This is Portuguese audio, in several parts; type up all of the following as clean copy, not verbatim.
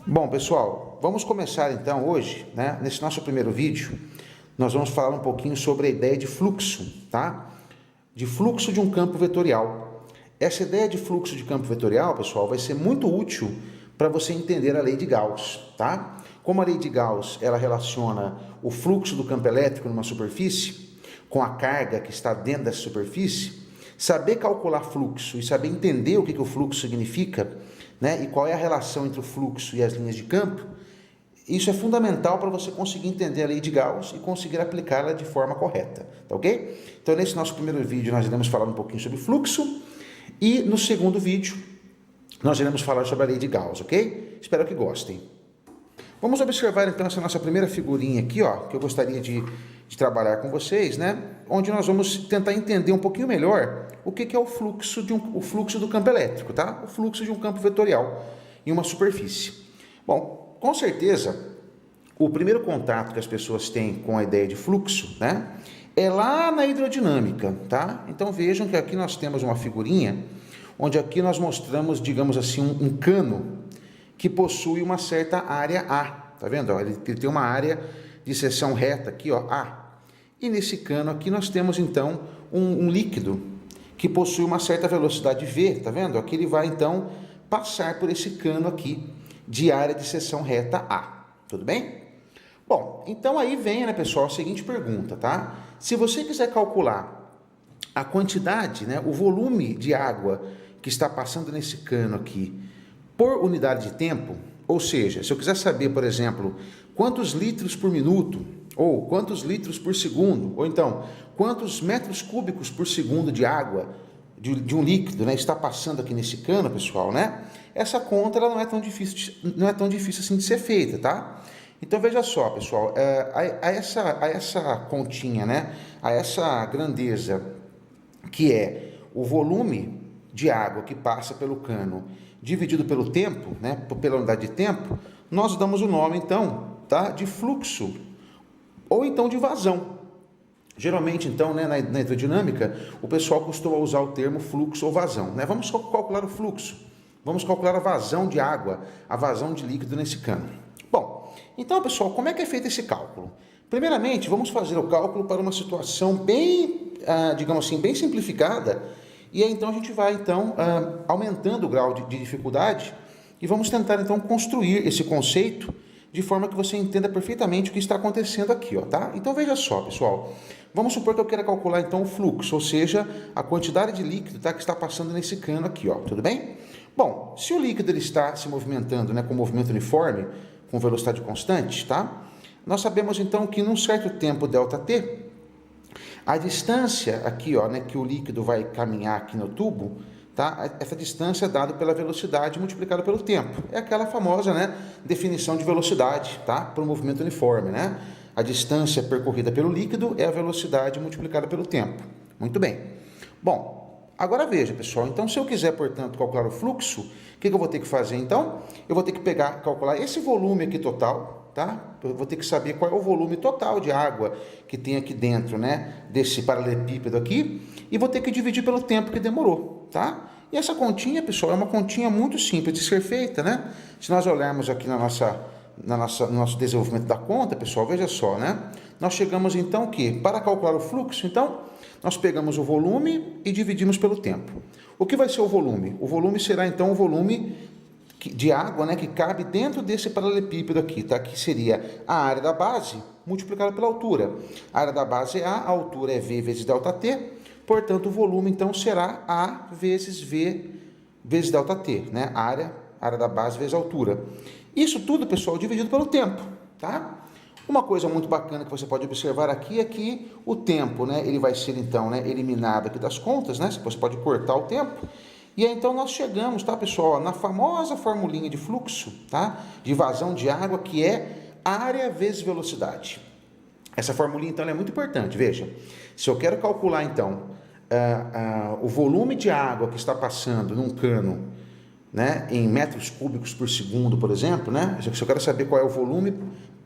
Bom, pessoal, vamos começar então hoje, né? Nesse nosso primeiro vídeo, nós vamos falar um pouquinho sobre a ideia de fluxo, tá? De fluxo de um campo vetorial. Essa ideia de fluxo de campo vetorial, pessoal, vai ser muito útil para você entender a lei de Gauss, tá? Como a lei de Gauss, ela relaciona o fluxo do campo elétrico numa superfície com a carga que está dentro dessa superfície, saber calcular fluxo e saber entender o que o fluxo significa, né, e qual é a relação entre o fluxo e as linhas de campo, isso é fundamental para você conseguir entender a lei de Gauss e conseguir aplicá-la de forma correta, tá ok? Então, nesse nosso primeiro vídeo, nós iremos falar um pouquinho sobre fluxo e no segundo vídeo, nós iremos falar sobre a lei de Gauss, ok? Espero que gostem. Vamos observar então essa nossa primeira figurinha aqui, ó, que eu gostaria de trabalhar com vocês, né? Onde nós vamos tentar entender um pouquinho melhor o que é o fluxo o fluxo do campo elétrico, tá? O fluxo de um campo vetorial em uma superfície. Bom, com certeza, o primeiro contato que as pessoas têm com a ideia de fluxo, né, é lá na hidrodinâmica, tá? Então vejam que aqui nós temos uma figurinha onde aqui nós mostramos, digamos assim, um cano que possui uma certa área A, tá vendo? Ó, ele tem uma área de seção reta aqui, ó, A. E nesse cano aqui nós temos então um líquido que possui uma certa velocidade V, tá vendo? Aqui ele vai então passar por esse cano aqui de área de seção reta A, tudo bem? Bom, então aí vem, né, pessoal, a seguinte pergunta, tá? Se você quiser calcular a quantidade, né, o volume de água que está passando nesse cano aqui por unidade de tempo, ou seja, se eu quiser saber, por exemplo, quantos litros por minuto, ou quantos litros por segundo, ou então, quantos metros cúbicos por segundo de água, de um líquido, né, está passando aqui nesse cano, pessoal, né? Essa conta ela não é tão difícil assim de ser feita, tá? Então, veja só, pessoal, a essa continha, né, a essa grandeza que é o volume de água que passa pelo cano dividido pelo tempo, né, pela unidade de tempo, nós damos o nome, então, tá, de fluxo ou então de vazão. Geralmente, então, né, na hidrodinâmica, o pessoal costuma usar o termo fluxo ou vazão, né? Vamos calcular o fluxo, vamos calcular a vazão de água, a vazão de líquido nesse cano. Bom, então, pessoal, como é que é feito esse cálculo? Primeiramente, vamos fazer o cálculo para uma situação bem, digamos assim, bem simplificada. E aí, então, a gente vai, então, aumentando o grau de dificuldade e vamos tentar, então, construir esse conceito de forma que você entenda perfeitamente o que está acontecendo aqui, ó, tá? Então, veja só, pessoal. Vamos supor que eu queira calcular, então, o fluxo, ou seja, a quantidade de líquido, tá, que está passando nesse cano aqui, ó, tudo bem? Bom, se o líquido ele está se movimentando, né, com movimento uniforme, com velocidade constante, tá? Nós sabemos, então, que num certo tempo ΔT, a distância aqui, ó, né, que o líquido vai caminhar aqui no tubo, tá? Essa distância é dada pela velocidade multiplicada pelo tempo. É aquela famosa, né, definição de velocidade, tá? Para o movimento uniforme, né? A distância percorrida pelo líquido é a velocidade multiplicada pelo tempo. Muito bem. Bom, agora veja, pessoal. Então, se eu quiser, portanto, calcular o fluxo, o que eu vou ter que fazer, então? Eu vou ter que calcular esse volume aqui total, tá? Eu vou ter que saber qual é o volume total de água que tem aqui dentro, né, desse paralelepípedo aqui, e vou ter que dividir pelo tempo que demorou, tá? E essa continha, pessoal, é uma continha muito simples de ser feita, né? Se nós olharmos aqui no nosso desenvolvimento da conta, pessoal, veja só, né? Nós chegamos então que, para calcular o fluxo, então, nós pegamos o volume e dividimos pelo tempo. O que vai ser o volume? O volume será então o volume de água, né, que cabe dentro desse paralelepípedo aqui, tá? Que seria a área da base multiplicada pela altura. A área da base é A altura é V vezes ΔT, portanto, o volume, então, será A vezes V vezes ΔT, né? Área da base vezes altura. Isso tudo, pessoal, dividido pelo tempo, tá? Uma coisa muito bacana que você pode observar aqui é que o tempo, né, ele vai ser, então, né, eliminado aqui das contas, né? Você pode cortar o tempo. E aí, então, nós chegamos, tá, pessoal, na famosa formulinha de fluxo, tá? De vazão de água, que é área vezes velocidade. Essa formulinha, então, é muito importante. Veja, se eu quero calcular, então, o volume de água que está passando num cano, né, em metros cúbicos por segundo, por exemplo, né? Se eu quero saber qual é o volume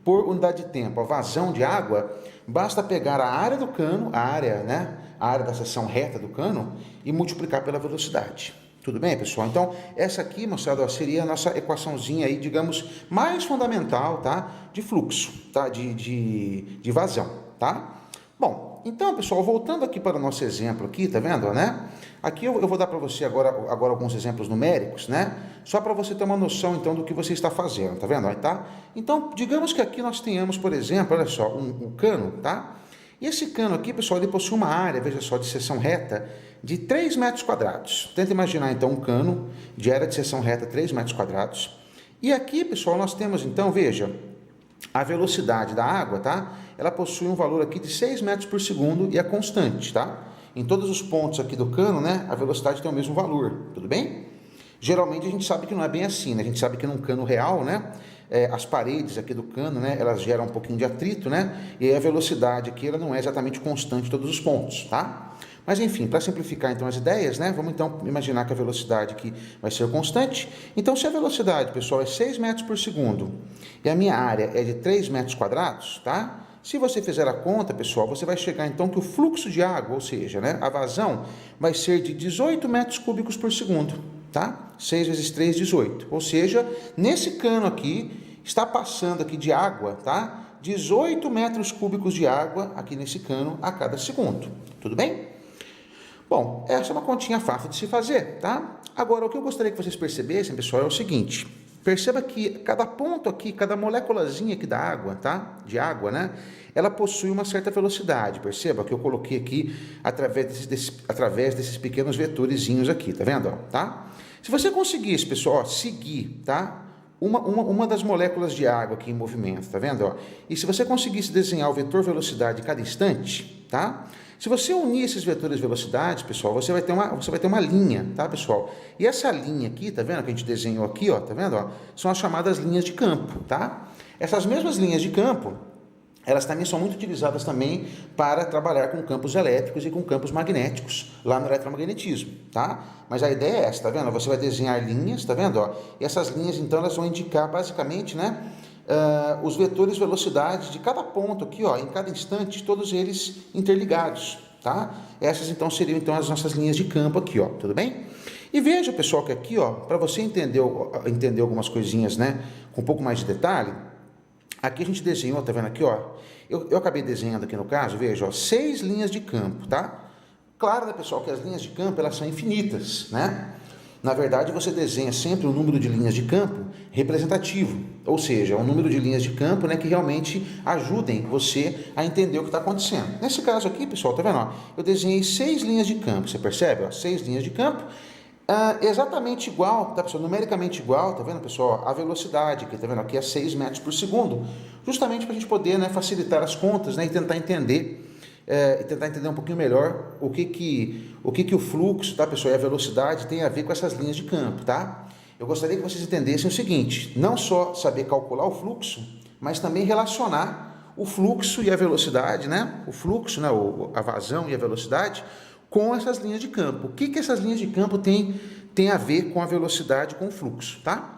por unidade de tempo, a vazão de água, basta pegar a área do cano, a área da seção reta do cano, e multiplicar pela velocidade. Tudo bem, pessoal? Então, essa aqui, moçada, ó, seria a nossa equaçãozinha aí, digamos, mais fundamental, tá? De fluxo, tá? De vazão, tá? Bom, então, pessoal, voltando aqui para o nosso exemplo aqui, tá vendo, né? Aqui eu vou dar para você agora alguns exemplos numéricos, né? Só para você ter uma noção, então, do que você está fazendo, tá vendo? Aí, tá? Então, digamos que aqui nós tenhamos, por exemplo, olha só, um cano, tá? E esse cano aqui, pessoal, ele possui uma área, veja só, de seção reta de 3 metros quadrados. Tenta imaginar, então, um cano de área de seção reta 3 metros quadrados. E aqui, pessoal, nós temos, então, veja, a velocidade da água, tá? Ela possui um valor aqui de 6 metros por segundo e é constante, tá? Em todos os pontos aqui do cano, né, a velocidade tem o mesmo valor, tudo bem? Geralmente a gente sabe que não é bem assim, né? A gente sabe que num cano real, né, as paredes aqui do cano, né, elas geram um pouquinho de atrito, né? E aí a velocidade aqui ela não é exatamente constante em todos os pontos, tá? Mas enfim, para simplificar então as ideias, né, vamos então imaginar que a velocidade aqui vai ser constante. Então, se a velocidade, pessoal, é 6 metros por segundo e a minha área é de 3 metros quadrados, tá? Se você fizer a conta, pessoal, você vai chegar então que o fluxo de água, ou seja, né, a vazão, vai ser de 18 metros cúbicos por segundo, tá? 6 vezes 3, 18. Ou seja, nesse cano aqui, está passando aqui de água, tá? 18 metros cúbicos de água aqui nesse cano a cada segundo. Tudo bem? Bom, essa é uma continha fácil de se fazer, tá? Agora, o que eu gostaria que vocês percebessem, pessoal, é o seguinte. Perceba que cada ponto aqui, cada moléculazinha aqui da água, tá? De água, né? Ela possui uma certa velocidade. Perceba que eu coloquei aqui através desses pequenos vetorezinhos aqui, tá vendo? Ó, tá? Se você conseguisse, pessoal, ó, seguir, tá? Uma das moléculas de água aqui em movimento, tá vendo? Ó? E se você conseguisse desenhar o vetor velocidade cada instante, tá? Se você unir esses vetores velocidade, pessoal, você vai ter uma linha, tá, pessoal? E essa linha aqui, tá vendo que a gente desenhou aqui, ó, tá vendo? Ó? São as chamadas linhas de campo, tá? Essas mesmas linhas de campo, elas também são muito utilizadas também para trabalhar com campos elétricos e com campos magnéticos, lá no eletromagnetismo, tá? Mas a ideia é essa, tá vendo? Você vai desenhar linhas, tá vendo? Ó? E essas linhas, então, elas vão indicar basicamente, né? Os vetores velocidade de cada ponto aqui, ó, em cada instante, todos eles interligados, tá? Essas, então, seriam então as nossas linhas de campo aqui, ó, tudo bem? E veja, pessoal, que aqui, ó, para você entender algumas coisinhas, né, com um pouco mais de detalhe, aqui a gente desenhou, tá vendo aqui, ó, eu acabei desenhando aqui no caso, veja, ó, 6 linhas de campo, tá? Claro, né, pessoal, que as linhas de campo, elas são infinitas, né? Na verdade, você desenha sempre um número de linhas de campo representativo, ou seja, um número de linhas de campo, né, que realmente ajudem você a entender o que está acontecendo. Nesse caso aqui, pessoal, tá vendo? Ó, eu desenhei 6 linhas de campo, você percebe? Ó, 6 linhas de campo, exatamente igual, tá, pessoal? Numericamente igual, tá vendo, pessoal? A velocidade, que tá vendo aqui é 6 metros por segundo, justamente para a gente poder, né, facilitar as contas, né, e tentar entender um pouquinho melhor o que o fluxo, tá, pessoal, e a velocidade tem a ver com essas linhas de campo, tá? Eu gostaria que vocês entendessem o seguinte, não só saber calcular o fluxo, mas também relacionar o fluxo e a velocidade, né? O fluxo, né, a vazão e a velocidade com essas linhas de campo. O que essas linhas de campo tem a ver com a velocidade, com o fluxo, tá?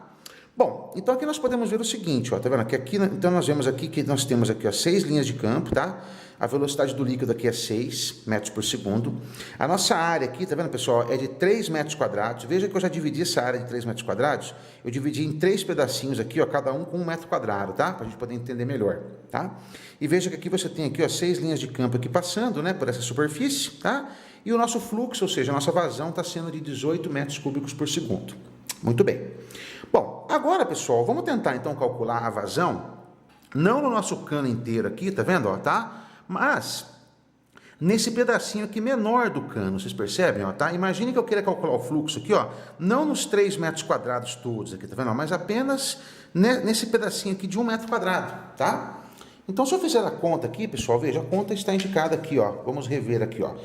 Bom, então aqui nós podemos ver o seguinte, ó, tá vendo? Aqui, então nós vemos aqui que nós temos aqui, ó, 6 linhas de campo, tá? A velocidade do líquido aqui é 6 metros por segundo. A nossa área aqui, tá vendo, pessoal, é de 3 metros quadrados. Veja que eu já dividi essa área de 3 metros quadrados, eu dividi em 3 pedacinhos aqui, ó, cada um com 1 metro quadrado, tá? Pra gente poder entender melhor, tá? E veja que aqui você tem aqui, ó, 6 linhas de campo aqui passando, né, por essa superfície, tá? E o nosso fluxo, ou seja, a nossa vazão está sendo de 18 metros cúbicos por segundo. Muito bem. Bom, agora, pessoal, vamos tentar então calcular a vazão, não no nosso cano inteiro aqui, tá vendo, ó, tá? Mas nesse pedacinho aqui menor do cano, vocês percebem, ó, tá? Imagine que eu queira calcular o fluxo aqui, ó, não nos 3 metros quadrados todos aqui, tá vendo? Mas apenas nesse pedacinho aqui de 1 metro quadrado, tá? Então, se eu fizer a conta aqui, pessoal, veja, a conta está indicada aqui, ó. Vamos rever aqui, ó.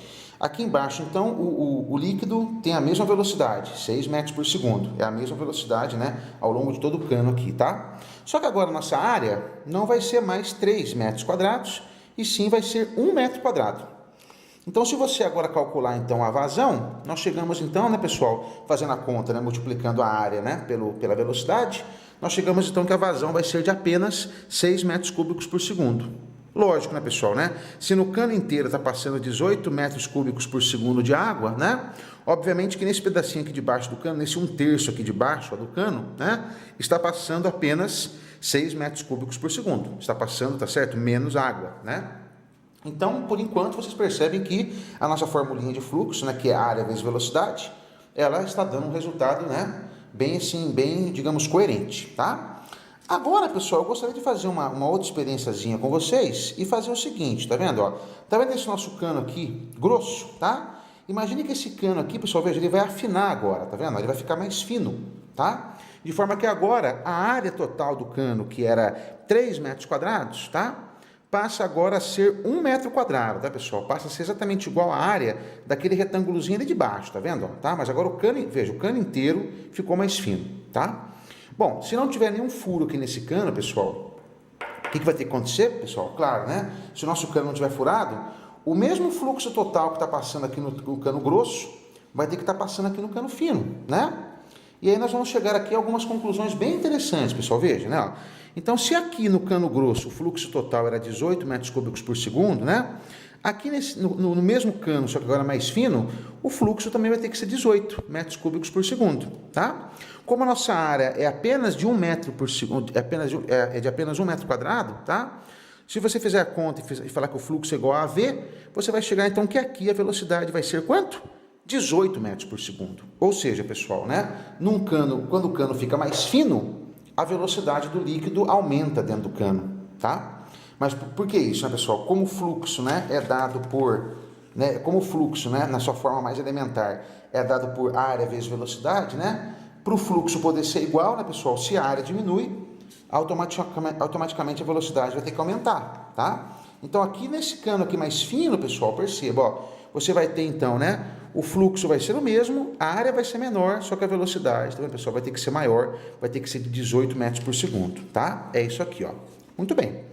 Aqui embaixo, então, o líquido tem a mesma velocidade, 6 metros por segundo. É a mesma velocidade, né, ao longo de todo o cano aqui, tá? Só que agora a nossa área não vai ser mais 3 metros quadrados, e sim vai ser 1 metro quadrado. Então, se você agora calcular, então, a vazão, nós chegamos, então, né, pessoal, fazendo a conta, né, multiplicando a área, né, pela velocidade, nós chegamos, então, que a vazão vai ser de apenas 6 metros cúbicos por segundo. Lógico, né, pessoal, né? Se no cano inteiro está passando 18 metros cúbicos por segundo de água, né? Obviamente que nesse pedacinho aqui de baixo do cano, nesse 1/3 aqui de baixo ó, do cano, né, está passando apenas 6 metros cúbicos por segundo. Está passando, tá certo? Menos água, né? Então, por enquanto, vocês percebem que a nossa formulinha de fluxo, né, que é área vezes velocidade, ela está dando um resultado, né, bem assim, bem, digamos, coerente, tá? Agora, pessoal, eu gostaria de fazer uma outra experiênciazinha com vocês e fazer o seguinte, tá vendo, ó? Tá vendo esse nosso cano aqui, grosso, tá? Imagine que esse cano aqui, pessoal, veja, ele vai afinar agora, tá vendo? Ele vai ficar mais fino, tá? De forma que agora a área total do cano, que era 3 metros quadrados, tá? Passa agora a ser 1 metro quadrado, tá, pessoal? Passa a ser exatamente igual à área daquele retângulozinho ali de baixo, tá vendo? Tá? Mas agora o cano, veja, o cano inteiro ficou mais fino, tá? Bom, se não tiver nenhum furo aqui nesse cano, pessoal, o que vai ter que acontecer, pessoal? Claro, né? Se o nosso cano não tiver furado, o mesmo fluxo total que está passando aqui no cano grosso vai ter que estar passando aqui no cano fino, né? E aí nós vamos chegar aqui a algumas conclusões bem interessantes, pessoal, veja, né? Então, se aqui no cano grosso o fluxo total era 18 metros cúbicos por segundo, né? Aqui no mesmo cano, só que agora mais fino, o fluxo também vai ter que ser 18 metros cúbicos por segundo, tá? Como a nossa área é apenas de 1 metro por segundo, é de apenas 1 metro quadrado, tá? Se você fizer a conta e falar que o fluxo é igual a AV, você vai chegar então que aqui a velocidade vai ser quanto? 18 metros por segundo. Ou seja, pessoal, né? Num cano, quando o cano fica mais fino, a velocidade do líquido aumenta dentro do cano, tá? Mas por que isso, né, pessoal? Como o fluxo, né, é dado por, né, como o fluxo, né, na sua forma mais elementar, é dado por área vezes velocidade, né? Para o fluxo poder ser igual, né, pessoal? Se a área diminui, automaticamente a velocidade vai ter que aumentar, tá? Então aqui nesse cano aqui mais fino, pessoal, perceba, ó, você vai ter então, né, o fluxo vai ser o mesmo, a área vai ser menor, só que a velocidade, tá vendo, pessoal, vai ter que ser maior, vai ter que ser de 18 metros por segundo, tá? É isso aqui, ó. Muito bem.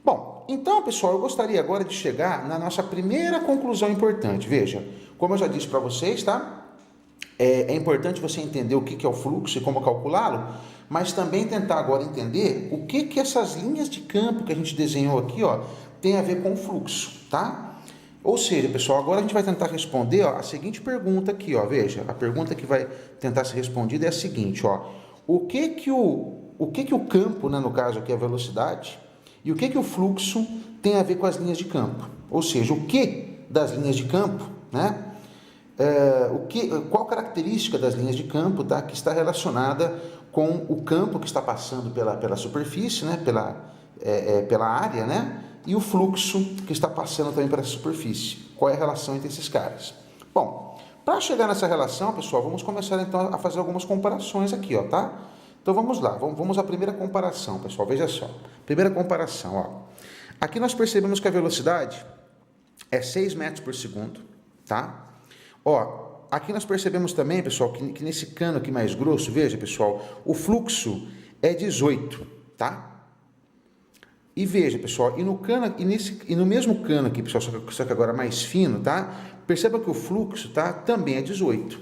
Bom, então, pessoal, eu gostaria agora de chegar na nossa primeira conclusão importante. Veja, como eu já disse para vocês, tá? É importante você entender o que é o fluxo e como calculá-lo, mas também tentar agora entender o que essas linhas de campo que a gente desenhou aqui, ó, tem a ver com o fluxo, tá? Ou seja, pessoal, agora a gente vai tentar responder, ó, a seguinte pergunta aqui, ó, veja, a pergunta que vai tentar ser respondida é a seguinte, ó, o que o campo, né, no caso aqui a velocidade, e o que o fluxo tem a ver com as linhas de campo? Ou seja, o que das linhas de campo, né? Qual característica das linhas de campo, tá, que está relacionada com o campo que está passando pela superfície, né, pela área, né, e o fluxo que está passando também pela superfície. Qual é a relação entre esses caras? Bom, para chegar nessa relação, pessoal, vamos começar então a fazer algumas comparações aqui, ó, tá? Então vamos lá, vamos à primeira comparação, pessoal, veja só. Primeira comparação, ó. Aqui nós percebemos que a velocidade é 6 metros por segundo, tá? Ó, aqui nós percebemos também, pessoal, que nesse cano aqui mais grosso, veja, pessoal, o fluxo é 18, tá? E veja, pessoal, e no mesmo cano aqui, pessoal, só que agora mais fino, tá? Perceba que o fluxo, tá, também é 18,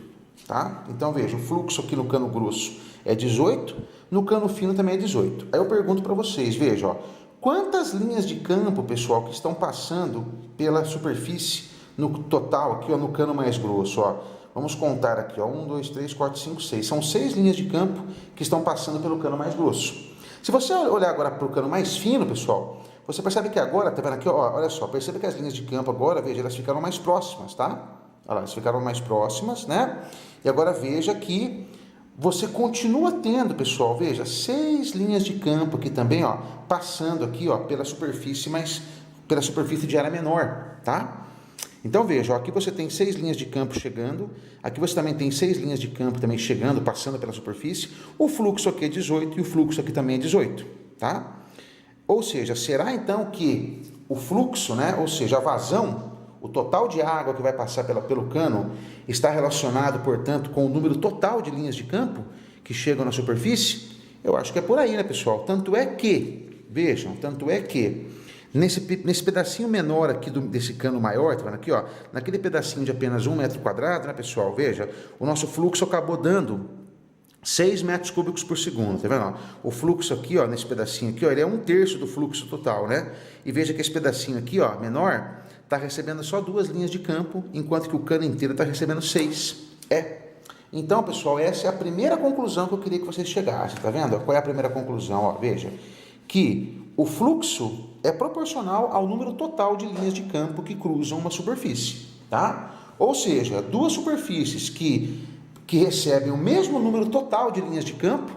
tá? Então veja, o fluxo aqui no cano grosso é 18, no cano fino também é 18. Aí eu pergunto para vocês, veja, ó, quantas linhas de campo, pessoal, que estão passando pela superfície no total aqui, ó, no cano mais grosso, ó? Vamos contar aqui, ó, 1, 2, 3, 4, 5, 6. São 6 linhas de campo que estão passando pelo cano mais grosso. Se você olhar agora para o cano mais fino, pessoal, você percebe que agora, tá vendo aqui, ó, olha só, percebe que as linhas de campo agora, veja, elas ficaram mais próximas, tá? Olha lá, elas ficaram mais próximas, né? E agora veja que você continua tendo, pessoal, veja, 6 linhas de campo aqui também, ó, passando aqui, ó, pela superfície de área menor, tá? Então veja, ó, aqui você tem 6 linhas de campo chegando, aqui você também tem 6 linhas de campo também chegando, passando pela superfície, o fluxo aqui é 18 e o fluxo aqui também é 18, tá? Ou seja, será então que o fluxo, né, ou seja, a vazão, o total de água que vai passar pelo cano está relacionado, portanto, com o número total de linhas de campo que chegam na superfície? Eu acho que é por aí, né, pessoal? Tanto é que, vejam, nesse pedacinho menor aqui desse cano maior, tá vendo aqui, ó, naquele pedacinho de apenas 1 metro quadrado, né, pessoal, veja, o nosso fluxo acabou dando 6 metros cúbicos por segundo, tá vendo? O fluxo aqui, ó, nesse pedacinho aqui, ó, ele é 1/3 do fluxo total, né? E veja que esse pedacinho aqui, ó, menor, está recebendo só 2 linhas de campo, enquanto que o cano inteiro está recebendo 6, Então, pessoal, essa é a primeira conclusão que eu queria que vocês chegassem, tá vendo? Qual é a primeira conclusão? Ó, veja, que o fluxo é proporcional ao número total de linhas de campo que cruzam uma superfície, tá? Ou seja, duas superfícies que recebem o mesmo número total de linhas de campo,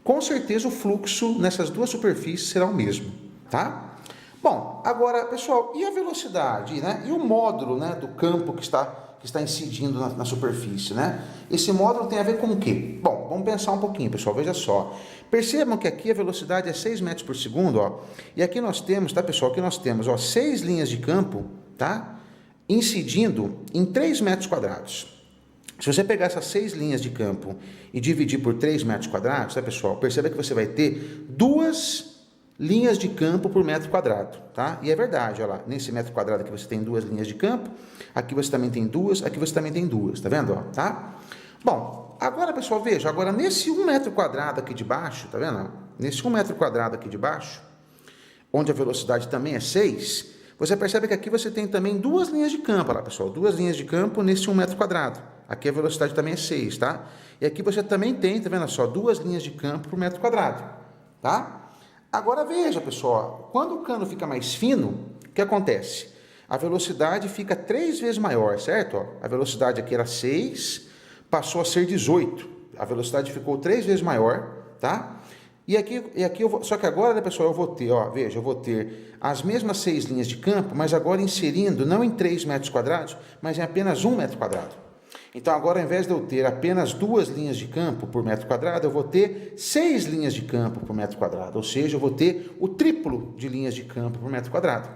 com certeza o fluxo nessas duas superfícies será o mesmo, tá? Bom, agora, pessoal, e a velocidade, né? E o módulo, né, do campo que está incidindo na superfície, né? Esse módulo tem a ver com o quê? Bom, vamos pensar um pouquinho, pessoal, veja só. Percebam que aqui a velocidade é 6 metros por segundo, ó. E aqui nós temos, tá, pessoal, aqui nós temos, ó, 6 linhas de campo, tá? Incidindo em 3 metros quadrados. Se você pegar essas 6 linhas de campo e dividir por 3 metros quadrados, tá, pessoal? Perceba que você vai ter 2 linhas de campo por metro quadrado, tá? E é verdade, olha lá, nesse metro quadrado aqui você tem 2 linhas de campo, aqui você também tem 2, aqui você também tem 2, tá vendo, ó, tá? Bom, agora, pessoal, veja, agora nesse 1 metro quadrado aqui de baixo, tá vendo? Nesse 1 metro quadrado aqui de baixo, onde a velocidade também é 6, você percebe que aqui você tem também 2 linhas de campo, olha lá, pessoal, 2 linhas de campo nesse 1 metro quadrado. Aqui a velocidade também é 6, tá? E aqui você também tem, tá vendo só, 2 linhas de campo por metro quadrado, tá? Agora veja, pessoal, quando o cano fica mais fino, o que acontece? A velocidade fica 3 vezes maior, certo? Ó, a velocidade aqui era 6, passou a ser 18. A velocidade ficou 3 vezes maior, tá? E aqui eu vou, só que agora, né, pessoal, eu vou ter, ó, veja, eu vou ter as mesmas 6 linhas de campo, mas agora inserindo não em 3 metros quadrados, mas em apenas 1 metro quadrado. Então, agora, ao invés de eu ter apenas 2 linhas de campo por metro quadrado, eu vou ter 6 linhas de campo por metro quadrado. Ou seja, eu vou ter o triplo de linhas de campo por metro quadrado.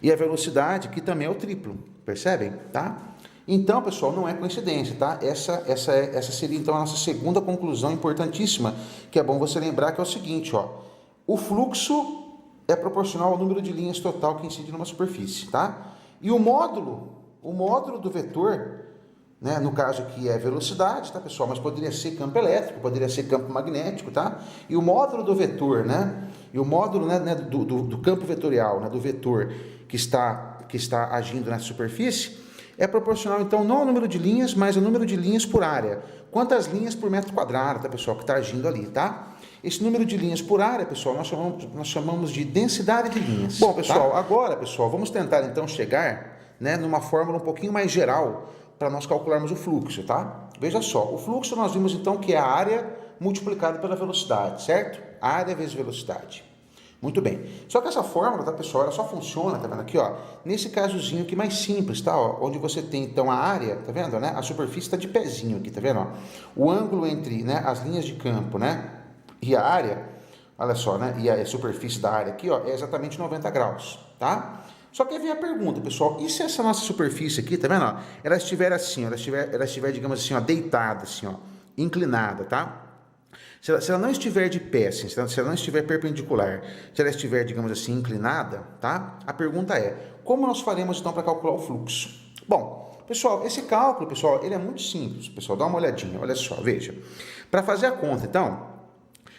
E a velocidade, que também é o triplo. Percebem? Tá? Então, pessoal, não é coincidência, tá? Essa seria, então, a nossa segunda conclusão importantíssima, que é bom você lembrar, que é o seguinte, ó. O fluxo é proporcional ao número de linhas total que incide numa superfície, tá? E o módulo do vetor, né, no caso aqui é velocidade, tá, pessoal? Mas poderia ser campo elétrico, poderia ser campo magnético, tá? E o módulo do vetor, né? E o módulo, né, do campo vetorial, né, do vetor que está agindo nessa superfície, é proporcional, então, não ao número de linhas, mas ao número de linhas por área. Quantas linhas por metro quadrado, tá, pessoal? Que está agindo ali, tá? Esse número de linhas por área, pessoal, nós chamamos de densidade de linhas. Bom, pessoal, tá? Agora, pessoal, vamos tentar, então, chegar, né, numa fórmula um pouquinho mais geral, para nós calcularmos o fluxo, tá? Veja só, o fluxo nós vimos então que é a área multiplicada pela velocidade, certo? Área vezes velocidade. Muito bem. Só que essa fórmula, tá, pessoal, ela só funciona, tá vendo aqui, ó, nesse casozinho aqui mais simples, tá? Ó, onde você tem então a área, tá vendo, né? A superfície está de pezinho aqui, tá vendo, ó? O ângulo entre, né, as linhas de campo, né, e a área, olha só, né? E a superfície da área aqui, ó, é exatamente 90 graus, tá? Só que aí vem a pergunta, pessoal, e se essa nossa superfície aqui, tá vendo, ó, ela estiver assim, ela estiver, digamos assim, ó, deitada, assim, ó, inclinada, tá? Se ela não estiver de pé, assim, se ela não estiver perpendicular, se ela estiver, digamos assim, inclinada, tá? A pergunta é, como nós faremos então para calcular o fluxo? Bom, pessoal, esse cálculo, pessoal, ele é muito simples, pessoal, dá uma olhadinha, olha só, veja. Para fazer a conta, então,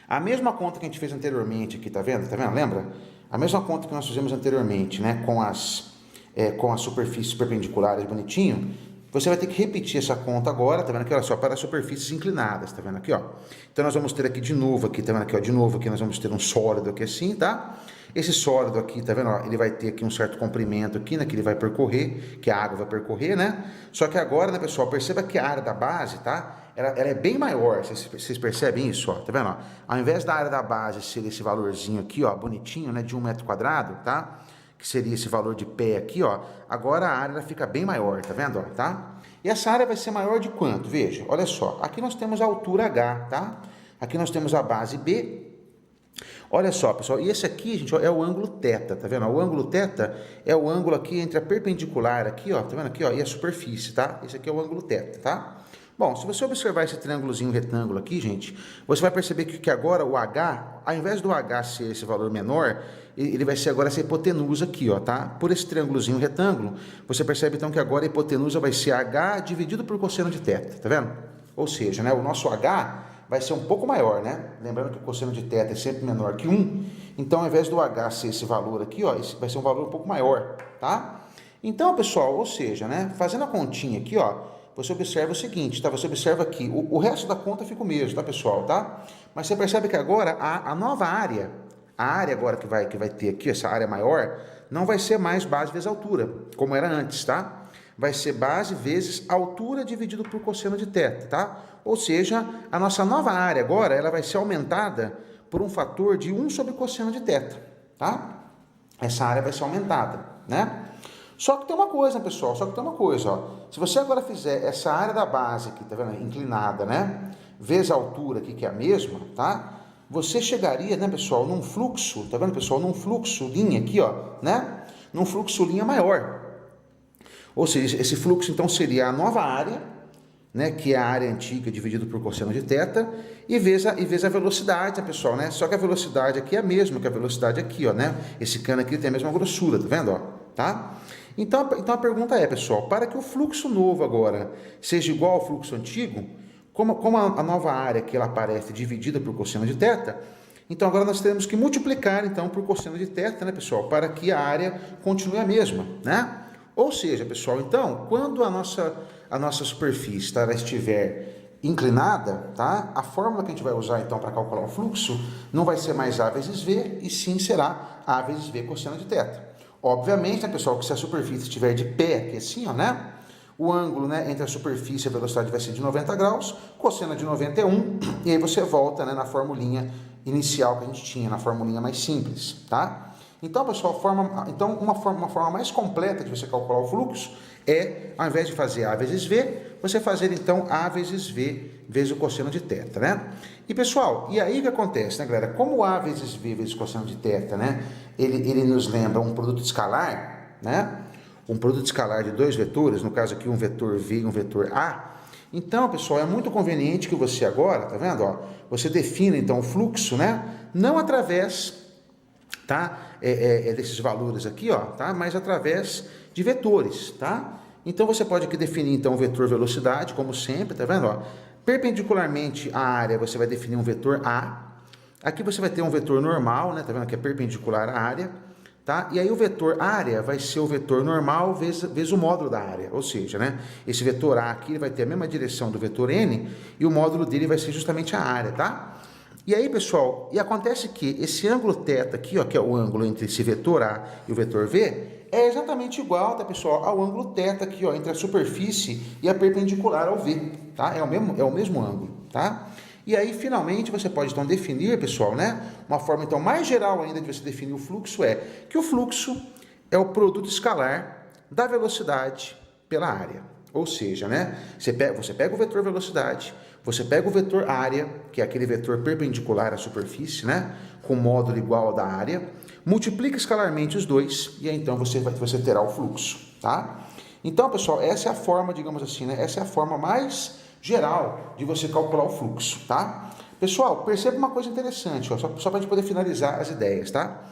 a mesma conta que a gente fez anteriormente aqui, tá vendo? Tá vendo? Lembra? A mesma conta que nós fizemos anteriormente, né, com as superfícies perpendiculares bonitinho, você vai ter que repetir essa conta agora, tá vendo aqui, olha só, para as superfícies inclinadas, tá vendo aqui, ó. Então nós vamos ter aqui de novo, aqui, tá vendo aqui, ó, de novo aqui nós vamos ter um sólido aqui assim, tá? Esse sólido aqui, tá vendo, ó, ele vai ter aqui um certo comprimento aqui, né, que ele vai percorrer, que a água vai percorrer, né? Só que agora, né, pessoal, perceba que a área da base, tá? Ela é bem maior, vocês percebem isso, ó, tá vendo, ó? Ao invés da área da base ser esse valorzinho aqui, ó, bonitinho, né, de 1 metro quadrado, tá? Que seria esse valor de pé aqui, ó, agora a área fica bem maior, tá vendo, ó, tá? E essa área vai ser maior de quanto? Veja, olha só, aqui nós temos a altura H, tá? Aqui nós temos a base B. Olha só, pessoal, e esse aqui, gente, ó, é o ângulo θ, tá vendo? O ângulo θ é o ângulo aqui entre a perpendicular aqui, ó, tá vendo aqui, ó, e a superfície, tá? Esse aqui é o ângulo θ, tá? Bom, se você observar esse triângulozinho retângulo aqui, gente, você vai perceber que agora o H, ao invés do H ser esse valor menor, ele vai ser agora essa hipotenusa aqui, ó, tá? Por esse triângulozinho retângulo, você percebe então que agora a hipotenusa vai ser H dividido por cosseno de θ, tá vendo? Ou seja, né, o nosso H vai ser um pouco maior, né? Lembrando que o cosseno de θ é sempre menor que 1, então ao invés do H ser esse valor aqui, ó, esse vai ser um valor um pouco maior, tá? Então, pessoal, ou seja, né, fazendo a continha aqui, ó, você observa o seguinte, tá? Você observa aqui, o resto da conta fica o mesmo, tá, pessoal, tá? Mas você percebe que agora a nova área, a área agora que vai ter aqui, essa área maior, não vai ser mais base vezes altura, como era antes, tá? Vai ser base vezes altura dividido por cosseno de θ, tá? Ou seja, a nossa nova área agora, ela vai ser aumentada por um fator de 1 sobre cosseno de θ, tá? Essa área vai ser aumentada, né? Só que tem uma coisa, pessoal, ó. Se você agora fizer essa área da base aqui, tá vendo? Inclinada, né? Vezes a altura aqui, que é a mesma, tá? Você chegaria, né, pessoal, num fluxo, tá vendo, pessoal? Num fluxo linha aqui, ó, né? Num fluxo linha maior. Ou seja, esse fluxo, então, seria a nova área, né, que é a área antiga dividido por cosseno de θ, e vezes a velocidade, né, pessoal, né? Só que a velocidade aqui é a mesma que a velocidade aqui, ó, né? Esse cano aqui tem a mesma grossura, tá vendo, ó? Tá? Então a pergunta é, pessoal, para que o fluxo novo agora seja igual ao fluxo antigo, como a nova área que ela aparece dividida por cosseno de θ, então agora nós teremos que multiplicar então por cosseno de θ, né, pessoal, para que a área continue a mesma, né? Ou seja, pessoal, então, quando a nossa superfície, tá, ela estiver inclinada, tá? A fórmula que a gente vai usar então para calcular o fluxo não vai ser mais A vezes V, e sim será A vezes V cosseno de θ. Obviamente, né, pessoal, que se a superfície estiver de pé aqui assim, ó, né? O ângulo, né, entre a superfície e a velocidade vai ser de 90 graus, cosseno de 91, e aí você volta, né, na formulinha inicial que a gente tinha, na formulinha mais simples, tá? Então, pessoal, uma forma mais completa de você calcular o fluxo é, ao invés de fazer A vezes V, você fazer, então, A vezes V vezes o cosseno de θ, né? E, pessoal, e aí o que acontece, né, galera? Como A vezes V vezes cosseno de θ, né, ele nos lembra um produto escalar, né? Um produto escalar de dois vetores, no caso aqui um vetor V e um vetor A. Então, pessoal, é muito conveniente que você agora, tá vendo, ó? Você defina, então, o fluxo, né? Não através, tá? Desses valores aqui, ó, tá? Mas através de vetores, tá? Então você pode aqui definir então o vetor velocidade, como sempre, tá vendo, ó? Perpendicularmente à área, você vai definir um vetor A. Aqui você vai ter um vetor normal, né? Tá vendo que é perpendicular à área, tá? E aí o vetor área vai ser o vetor normal vezes o módulo da área, ou seja, né? Esse vetor A aqui ele vai ter a mesma direção do vetor N e o módulo dele vai ser justamente a área, tá? E aí, pessoal, e acontece que esse ângulo θ aqui, ó, que é o ângulo entre esse vetor A e o vetor V, é exatamente igual, tá, pessoal, ao ângulo θ aqui, ó, entre a superfície e a perpendicular ao V, tá? É o mesmo ângulo, tá? E aí, finalmente, você pode, então, definir, pessoal, né? Uma forma, então, mais geral ainda de você definir o fluxo é que o fluxo é o produto escalar da velocidade pela área. Ou seja, né? Você pega o vetor velocidade, você pega o vetor área, que é aquele vetor perpendicular à superfície, né? Com módulo igual ao da área, multiplica escalarmente os dois e aí então você terá o fluxo, tá? Então, pessoal, essa é a forma, digamos assim, né? Essa é a forma mais geral de você calcular o fluxo, tá? Pessoal, perceba uma coisa interessante, ó, só para a gente poder finalizar as ideias, tá?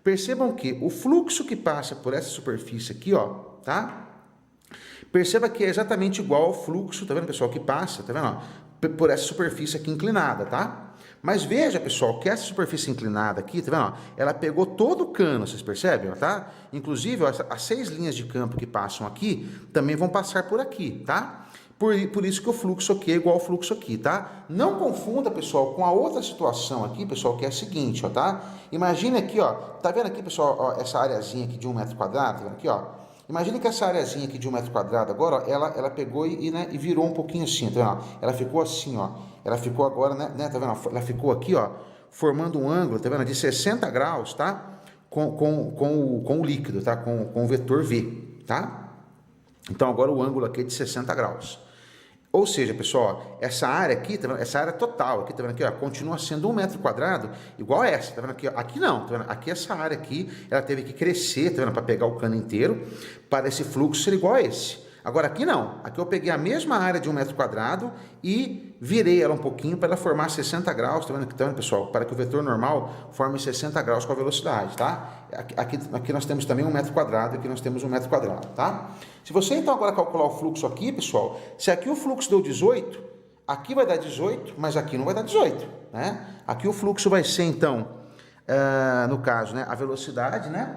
Percebam que o fluxo que passa por essa superfície aqui, ó, tá? Perceba que é exatamente igual ao fluxo, tá vendo, pessoal, que passa, tá vendo, ó, por essa superfície aqui inclinada, tá? Mas veja, pessoal, que essa superfície inclinada aqui, tá vendo, ó, ela pegou todo o cano, vocês percebem, ó, tá? Inclusive, ó, as 6 linhas de campo que passam aqui também vão passar por aqui, tá? Por isso que o fluxo aqui é igual ao fluxo aqui, tá? Não confunda, pessoal, com a outra situação aqui, pessoal, que é a seguinte, ó, tá? Imagina aqui, ó, tá vendo aqui, pessoal, ó, essa areazinha aqui de 1 metro quadrado, tá vendo aqui, ó? Imagina que essa areazinha aqui de 1 metro quadrado agora, ó, ela pegou né, e virou um pouquinho assim, tá vendo? Ela ficou assim, ó. Ela ficou agora, né, tá vendo? Ela ficou aqui, ó, formando um ângulo, tá vendo? De 60 graus, tá? Com o líquido, tá? Com o vetor V, tá? Então agora o ângulo aqui é de 60 graus. Ou seja, pessoal, essa área aqui, tá vendo? Essa área total aqui, tá vendo aqui, ó, continua sendo 1 metro quadrado igual a essa, tá vendo aqui, ó? Aqui não, tá vendo? Aqui essa área aqui, ela teve que crescer, tá vendo? Para pegar o cano inteiro, para esse fluxo ser igual a esse. Agora aqui não, aqui eu peguei a mesma área de 1 metro quadrado e virei ela um pouquinho para ela formar 60 graus, tá vendo aqui, pessoal? Para que o vetor normal forme 60 graus com a velocidade, tá? Aqui nós temos também 1 metro quadrado, aqui nós temos 1 metro quadrado, tá? Se você então agora calcular o fluxo aqui, pessoal, se aqui o fluxo deu 18, aqui vai dar 18, mas aqui não vai dar 18, né? Aqui o fluxo vai ser então, no caso, né, a velocidade, né?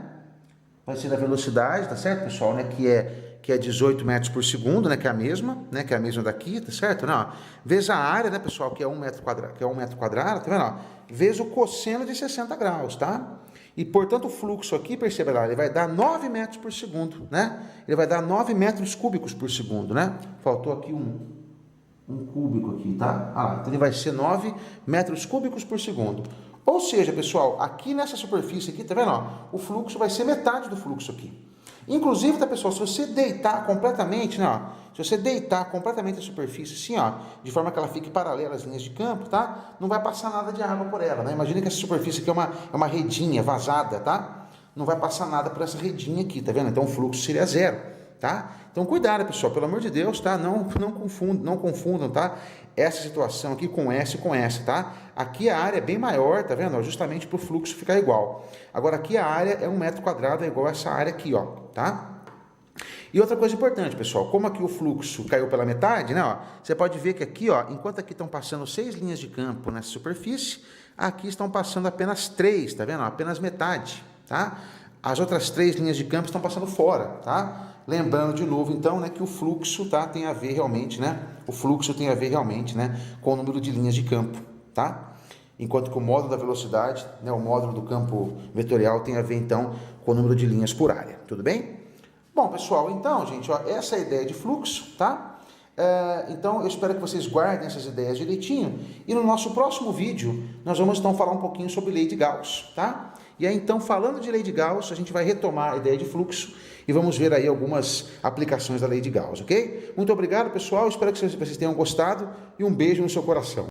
Vai ser a velocidade, tá certo, pessoal, né? Que que é 18 metros por segundo, né, que é a mesma, né, que é a mesma daqui, tá certo? Não, vezes a área, né, pessoal, que é 1 metro quadrado, tá vendo? Ó? Vezes o cosseno de 60 graus, tá? E, portanto, o fluxo aqui, perceba lá, ele vai dar 9 metros por segundo, né? Ele vai dar 9 metros cúbicos por segundo, né? Faltou aqui um cúbico aqui, tá? Ah, então ele vai ser 9 metros cúbicos por segundo. Ou seja, pessoal, aqui nessa superfície aqui, tá vendo? Ó, o fluxo vai ser metade do fluxo aqui. Inclusive, tá, pessoal, se você deitar completamente, né, ó, se você deitar completamente a superfície assim, ó, de forma que ela fique paralela às linhas de campo, tá? Não vai passar nada de água por ela, né? Imagina que essa superfície aqui é uma redinha vazada, tá? Não vai passar nada por essa redinha aqui, tá vendo? Então o fluxo seria zero, tá? Então cuidado, pessoal, pelo amor de Deus, tá? Não confundam, tá? Essa situação aqui com essa e com essa, tá? Aqui a área é bem maior, tá vendo? Justamente para o fluxo ficar igual. Agora aqui a área é 1 metro quadrado, é igual a essa área aqui, ó, tá? E outra coisa importante, pessoal, como aqui o fluxo caiu pela metade, né? Ó, você pode ver que aqui, ó, enquanto aqui estão passando 6 linhas de campo nessa superfície, aqui estão passando apenas 3, tá vendo? Apenas metade, tá? As outras 3 linhas de campo estão passando fora, tá? Lembrando de novo, então, né, que o fluxo, tá, tem a ver realmente, né? O fluxo tem a ver realmente, né, com o número de linhas de campo, tá? Enquanto que o módulo da velocidade, né, o módulo do campo vetorial tem a ver, então, com o número de linhas por área. Tudo bem? Bom, pessoal, então, gente, ó, essa é a ideia de fluxo, tá? Então, eu espero que vocês guardem essas ideias direitinho. E no nosso próximo vídeo, nós vamos, então, falar um pouquinho sobre lei de Gauss, tá? E aí, então, falando de lei de Gauss, a gente vai retomar a ideia de fluxo e vamos ver aí algumas aplicações da lei de Gauss, ok? Muito obrigado, pessoal. Espero que vocês tenham gostado e um beijo no seu coração.